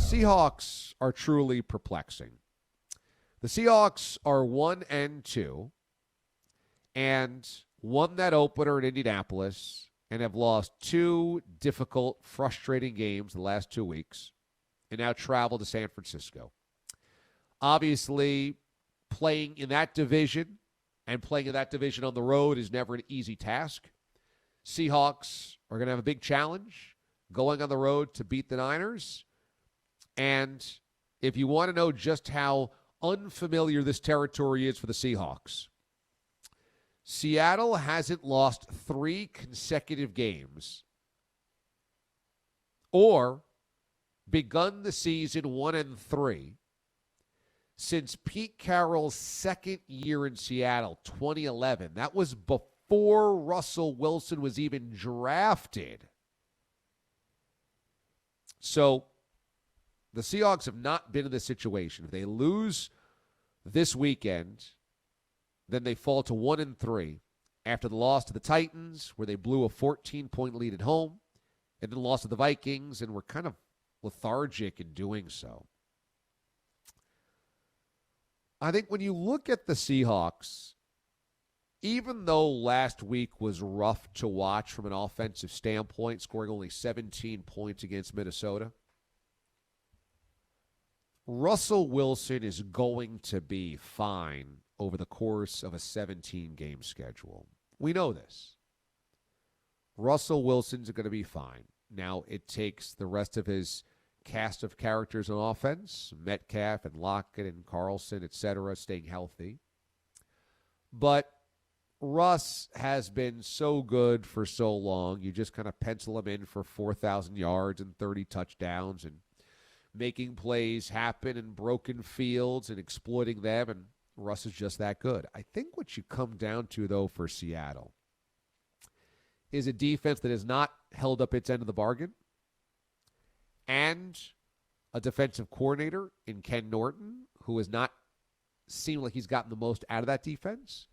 Seahawks are truly perplexing. The Seahawks are 1-2 and won that opener in Indianapolis and have lost two difficult, frustrating games the last 2 weeks and now travel to San Francisco. Obviously, playing in that division and playing in that division on the road is never an easy task. Seahawks are going to have a big challenge going on the road to beat the Niners. And if you want to know just how unfamiliar this territory is for the Seahawks, Seattle hasn't lost 3 consecutive games or begun the season 1-3 since Pete Carroll's second year in Seattle, 2011. That was before Russell Wilson was even drafted. So the Seahawks have not been in this situation. If they lose this weekend, then they fall to 1-3 after the loss to the Titans, where they blew a 14-point lead at home, and then lost to the Vikings, and were kind of lethargic in doing so. I think when you look at the Seahawks, even though last week was rough to watch from an offensive standpoint, scoring only 17 points against Minnesota, Russell Wilson is going to be fine over the course of a 17-game schedule. We know this. Russell Wilson's going to be fine. Now, it takes the rest of his cast of characters on offense, Metcalf and Lockett and Carlson, etc., staying healthy. But Russ has been so good for so long. You just kind of pencil him in for 4,000 yards and 30 touchdowns and making plays happen in broken fields and exploiting them, and Russ is just that good. I think what you come down to, though, for Seattle is a defense that has not held up its end of the bargain and a defensive coordinator in Ken Norton who has not seemed like he's gotten the most out of that defense,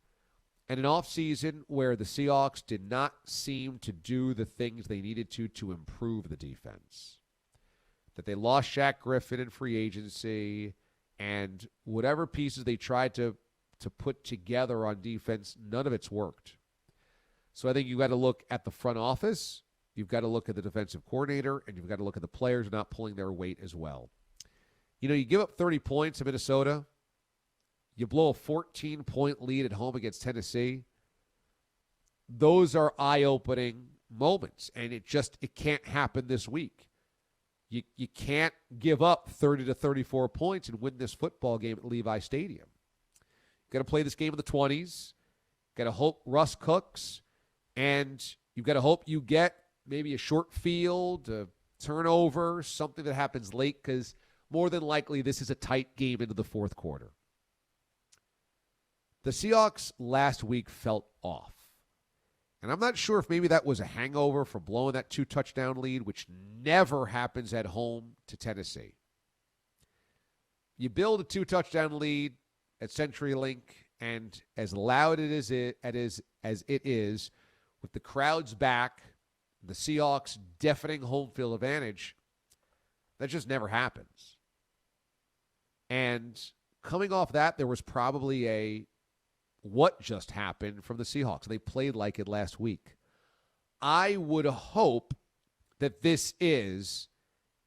and an offseason where the Seahawks did not seem to do the things they needed to improve the defense. That they lost Shaq Griffin in free agency, and whatever pieces they tried to put together on defense, none of it's worked. So I think you've got to look at the front office, you've got to look at the defensive coordinator, and you've got to look at the players not pulling their weight as well. You know, you give up 30 points to Minnesota, you blow a 14-point lead at home against Tennessee. Those are eye-opening moments, and it can't happen this week. You can't give up 30 to 34 points and win this football game at Levi Stadium. You've got to play this game in the 20s. Got to hope Russ cooks, and you've got to hope you get maybe a short field, a turnover, something that happens late, because more than likely this is a tight game into the fourth quarter. The Seahawks last week felt off. And I'm not sure if maybe that was a hangover from blowing that 2-touchdown lead, which never happens at home to Tennessee. You build a 2-touchdown lead at CenturyLink, and as loud as it is, with the crowds back, the Seahawks deafening home field advantage, that just never happens. And coming off that, there was probably what just happened from the Seahawks. They played like it last week. I would hope that this is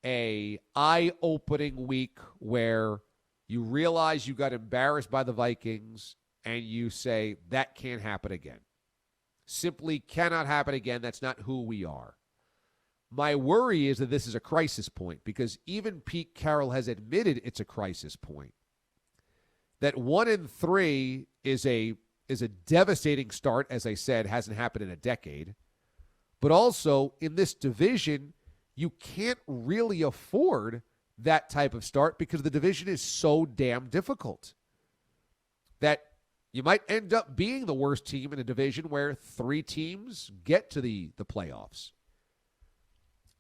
a eye-opening week where you realize you got embarrassed by the Vikings and you say, that can't happen again. Simply cannot happen again. That's not who we are. My worry is that this is a crisis point, because even Pete Carroll has admitted it's a crisis point. That 1-3 is a devastating start, as I said, hasn't happened in a decade. But also, in this division, you can't really afford that type of start because the division is so damn difficult. That you might end up being the worst team in a division where 3 teams get to the playoffs.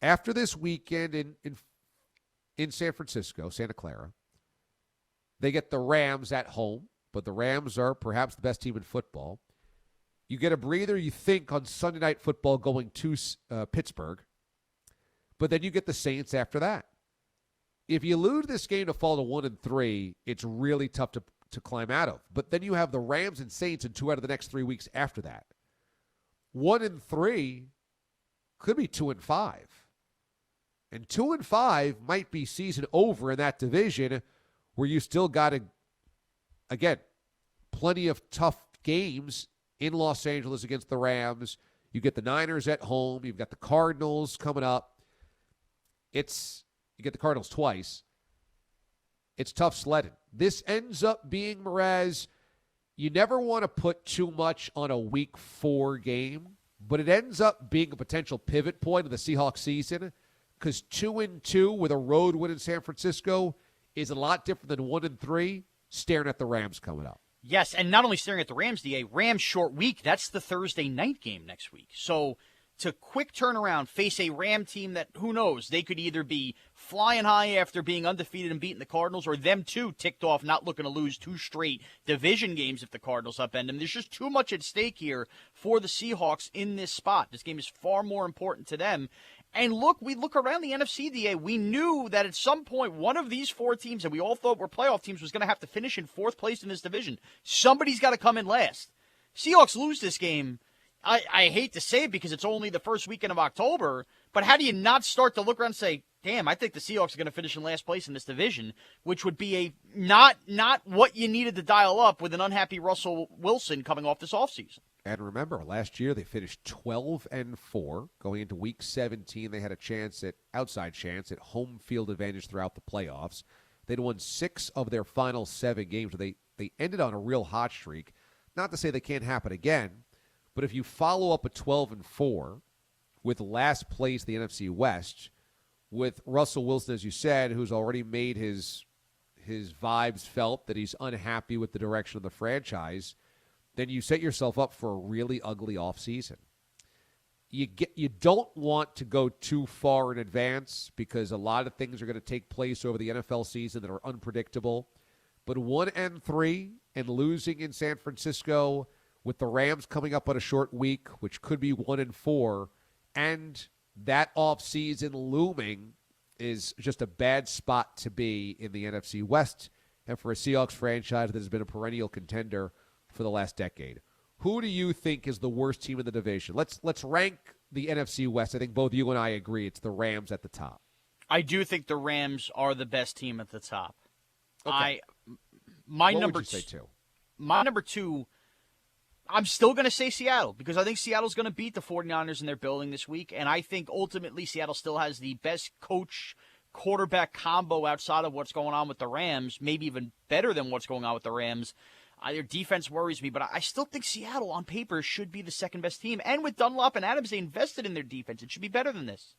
After this weekend in San Francisco, Santa Clara, they get the Rams at home, but the Rams are perhaps the best team in football. You get a breather, you think, on Sunday Night Football going to Pittsburgh, but then you get the Saints after that. if you lose this game to fall to 1-3, it's really tough to climb out of. But then you have the Rams and Saints in 2 out of the next 3 weeks after that. 1-3 could be 2-5. And 2-5 might be season over in that division where you still got to, again, plenty of tough games in Los Angeles against the Rams. You get the Niners at home. You've got the Cardinals coming up. You get the Cardinals twice. It's tough sledding. This ends up being, Mraz, you never want to put too much on a Week 4 game, but it ends up being a potential pivot point of the Seahawks season because 2-2 with a road win in San Francisco is a lot different than 1-3 staring at the Rams coming up. Yes, and not only staring at the Rams, DA, Rams short week, that's the Thursday night game next week. So to quick turnaround, face a Ram team that, who knows, they could either be flying high after being undefeated and beating the Cardinals, or them too ticked off, not looking to lose 2 straight division games if the Cardinals upend them. There's just too much at stake here for the Seahawks in this spot. This game is far more important to them. And look, we look around the NFC, DA, we knew that at some point one of these 4 teams that we all thought were playoff teams was going to have to finish in 4th place in this division. Somebody's got to come in last. Seahawks lose this game. I hate to say it because it's only the first weekend of October, but how do you not start to look around and say, damn, I think the Seahawks are going to finish in last place in this division, which would be a not what you needed to dial up with an unhappy Russell Wilson coming off this offseason. And remember, last year they finished 12-4. Going into Week 17, they had a outside chance at home field advantage throughout the playoffs. They'd won 6 of their final 7 games. They ended on a real hot streak. Not to say they can't happen again, but if you follow up a 12-4 with last place the NFC West, with Russell Wilson, as you said, who's already made his vibes felt that he's unhappy with the direction of the franchise, then you set yourself up for a really ugly offseason. You don't want to go too far in advance because a lot of things are going to take place over the NFL season that are unpredictable. But 1-3 and losing in San Francisco with the Rams coming up on a short week, which could be 1-4, and that offseason looming is just a bad spot to be in the NFC West and for a Seahawks franchise that has been a perennial contender for the last decade. Who do you think is the worst team in the division? Let's rank the NFC West. I think both you and I agree it's the Rams at the top. I do think the Rams are the best team at the top. Okay. My what number would you say two? My number 2, I'm still going to say Seattle because I think Seattle's going to beat the 49ers in their building this week, and I think ultimately Seattle still has the best coach-quarterback combo outside of what's going on with the Rams, maybe even better than what's going on with the Rams. Their defense worries me, but I still think Seattle on paper should be the second-best team, and with Dunlop and Adams, they invested in their defense. It should be better than this.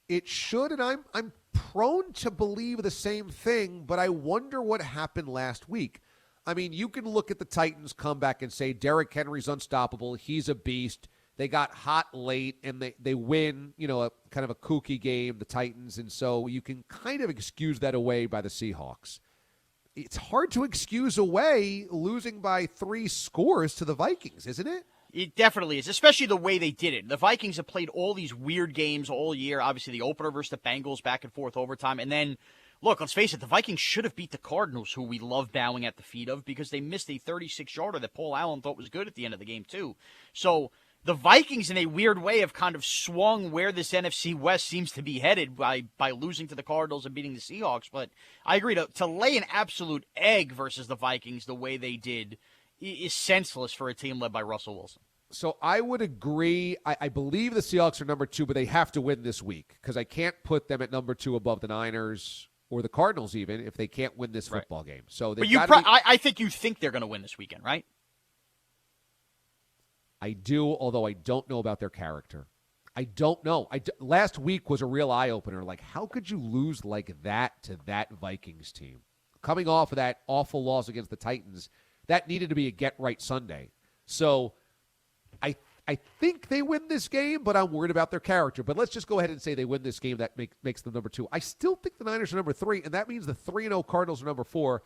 It should, and I'm prone to believe the same thing, but I wonder what happened last week. I mean, you can look at the Titans come back and say Derrick Henry's unstoppable. He's a beast. They got hot late, and they win, a kind of a kooky game, the Titans, and so you can kind of excuse that away by the Seahawks. It's hard to excuse away losing by 3 scores to the Vikings, isn't it? It definitely is, especially the way they did it. The Vikings have played all these weird games all year. Obviously, the opener versus the Bengals, back and forth overtime. And then, look, let's face it, the Vikings should have beat the Cardinals, who we love bowing at the feet of, because they missed a 36-yarder that Paul Allen thought was good at the end of the game, too. So the Vikings, in a weird way, have kind of swung where this NFC West seems to be headed by losing to the Cardinals and beating the Seahawks. But I agree, to lay an absolute egg versus the Vikings the way they did is senseless for a team led by Russell Wilson. So I would agree. I believe the Seahawks are number 2, but they have to win this week because I can't put them at number 2 above the Niners or the Cardinals even if they can't win this football game. So but I think you think they're going to win this weekend, right? I do, although I don't know about their character. I don't know. Last week was a real eye-opener. Like, how could you lose like that to that Vikings team? Coming off of that awful loss against the Titans, that needed to be a get-right Sunday. So I think they win this game, but I'm worried about their character. But let's just go ahead and say they win this game. That makes them number 2. I still think the Niners are number 3, and that means the 3-0 Cardinals are number 4.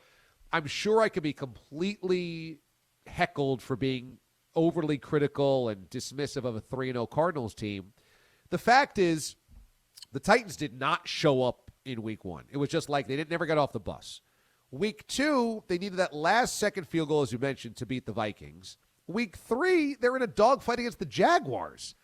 I'm sure I could be completely heckled for being overly critical and dismissive of a 3-0 Cardinals team. The fact is the Titans did not show up in week 1. It was just like they never got off the bus. Week 2, they needed that last-second field goal, as you mentioned, to beat the Vikings. Week 3, they're in a dogfight against the Jaguars.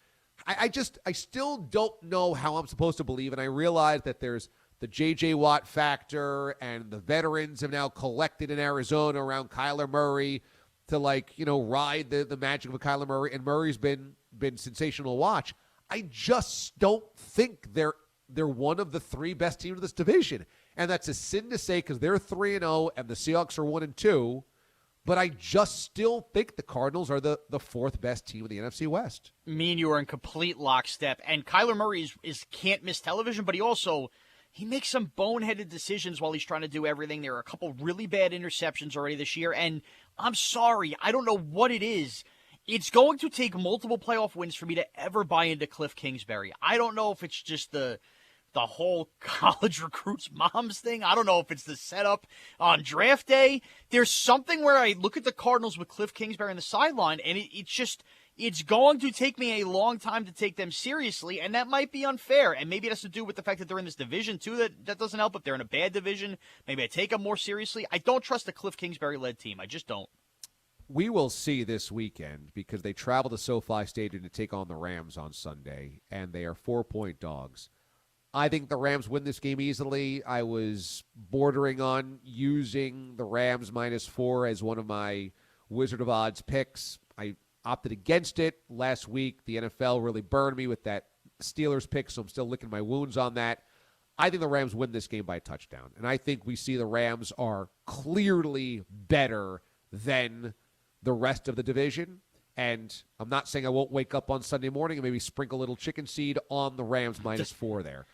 I still don't know how I'm supposed to believe, and I realize that there's the J.J. Watt factor, and the veterans have now collected in Arizona around Kyler Murray to, ride the magic of a Kyler Murray, and Murray's been sensational to watch. I just don't think they're one of the 3 best teams in this division, and that's a sin to say because they're 3-0 and the Seahawks are 1-2. But I just still think the Cardinals are the 4th best team in the NFC West. Me and you are in complete lockstep. And Kyler Murray is can't miss television, but he makes some boneheaded decisions while he's trying to do everything. There are a couple really bad interceptions already this year. And I'm sorry, I don't know what it is. It's going to take multiple playoff wins for me to ever buy into Cliff Kingsbury. I don't know if it's just the whole college recruits moms thing. I don't know if it's the setup on draft day. There's something where I look at the Cardinals with Cliff Kingsbury on the sideline, and it's going to take me a long time to take them seriously, and that might be unfair. And maybe it has to do with the fact that they're in this division, too. That doesn't help. If they're in a bad division, maybe I take them more seriously. I don't trust the Cliff Kingsbury-led team. I just don't. We will see this weekend because they travel to SoFi Stadium to take on the Rams on Sunday, and they are 4-point dogs. I think the Rams win this game easily. I was bordering on using the Rams -4 as one of my Wizard of Odds picks. I opted against it last week. The NFL really burned me with that Steelers pick, so I'm still licking my wounds on that. I think the Rams win this game by a touchdown, and I think we see the Rams are clearly better than the rest of the division. And I'm not saying I won't wake up on Sunday morning and maybe sprinkle a little chicken seed on the Rams -4 there.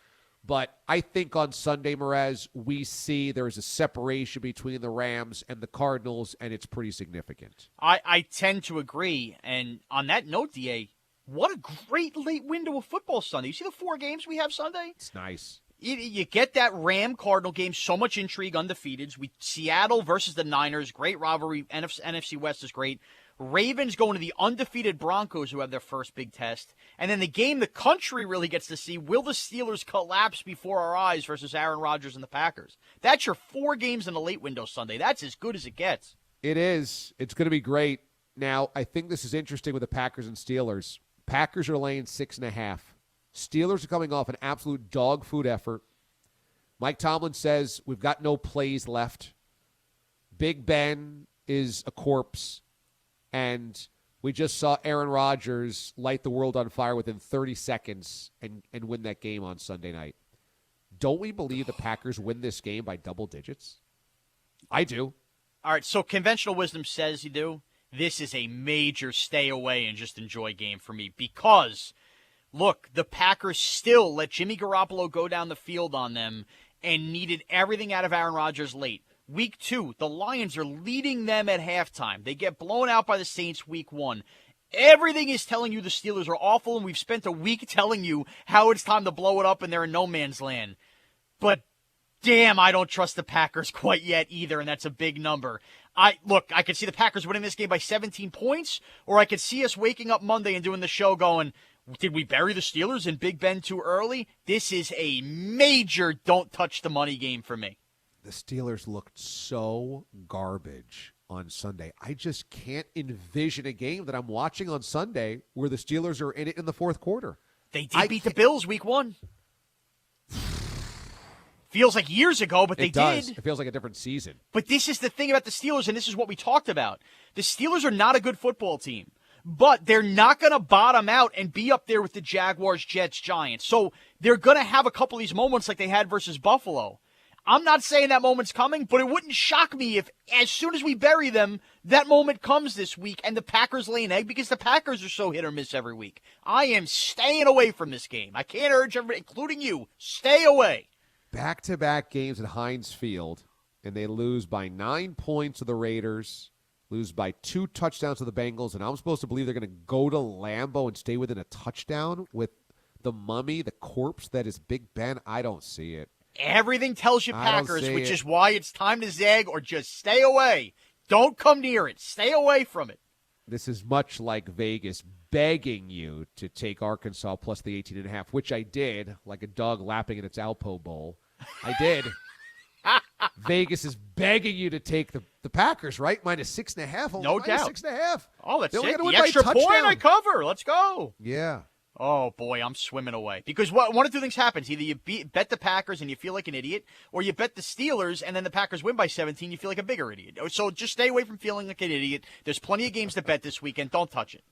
But I think on Sunday, Mraz, we see there's a separation between the Rams and the Cardinals, and it's pretty significant. I tend to agree. And on that note, DA, what a great late window of football Sunday. You see the 4 games we have Sunday? It's nice. You get that Ram-Cardinal game, so much intrigue, undefeated. Seattle versus the Niners, great rivalry. NFC West is great. Ravens going to the undefeated Broncos, who have their first big test. And then the game the country really gets to see, will the Steelers collapse before our eyes versus Aaron Rodgers and the Packers? That's your 4 games in the late window Sunday. That's as good as it gets. It is. It's going to be great. Now, I think this is interesting with the Packers and Steelers. Packers are laying 6.5. Steelers are coming off an absolute dog food effort. Mike Tomlin says we've got no plays left. Big Ben is a corpse. And we just saw Aaron Rodgers light the world on fire within 30 seconds and win that game on Sunday night. Don't we believe the Packers win this game by double digits? I do. All right, so conventional wisdom says you do. This is a major stay away and just enjoy game for me because, look, the Packers still let Jimmy Garoppolo go down the field on them and needed everything out of Aaron Rodgers late. Week 2, the Lions are leading them at halftime. They get blown out by the Saints week 1. Everything is telling you the Steelers are awful, and we've spent a week telling you how it's time to blow it up and they're in no man's land. But damn, I don't trust the Packers quite yet either, and that's a big number. I could see the Packers winning this game by 17 points, or I could see us waking up Monday and doing the show going, did we bury the Steelers in Big Ben too early? This is a major don't touch the money game for me. The Steelers looked so garbage on Sunday. I just can't envision a game that I'm watching on Sunday where the Steelers are in it in the fourth quarter. They did beat the Bills week 1. Feels like years ago, but they did. It feels like a different season. But this is the thing about the Steelers, and this is what we talked about. The Steelers are not a good football team, but they're not going to bottom out and be up there with the Jaguars, Jets, Giants. So they're going to have a couple of these moments like they had versus Buffalo. I'm not saying that moment's coming, but it wouldn't shock me if as soon as we bury them, that moment comes this week and the Packers lay an egg because the Packers are so hit or miss every week. I am staying away from this game. I can't urge everybody, including you, stay away. Back-to-back games at Heinz Field, and they lose by 9 points to the Raiders, lose by 2 touchdowns to the Bengals, and I'm supposed to believe they're going to go to Lambeau and stay within a touchdown with the mummy, the corpse that is Big Ben? I don't see it. Everything tells you Packers, which is why it's time to zag or just stay away. Don't come near it. Stay away from it. This is much like Vegas begging you to take Arkansas plus the 18.5, which I did, like a dog lapping in its Alpo Bowl. I did. Vegas is begging you to take the Packers, right? -6.5. No doubt. -6.5. Oh, that's They only it. gotta win The by extra point touchdown. I cover. Let's go. Yeah. Oh, boy, I'm swimming away. Because one of two things happens. Either you bet the Packers and you feel like an idiot, or you bet the Steelers and then the Packers win by 17, you feel like a bigger idiot. So just stay away from feeling like an idiot. There's plenty of games to bet this weekend. Don't touch it.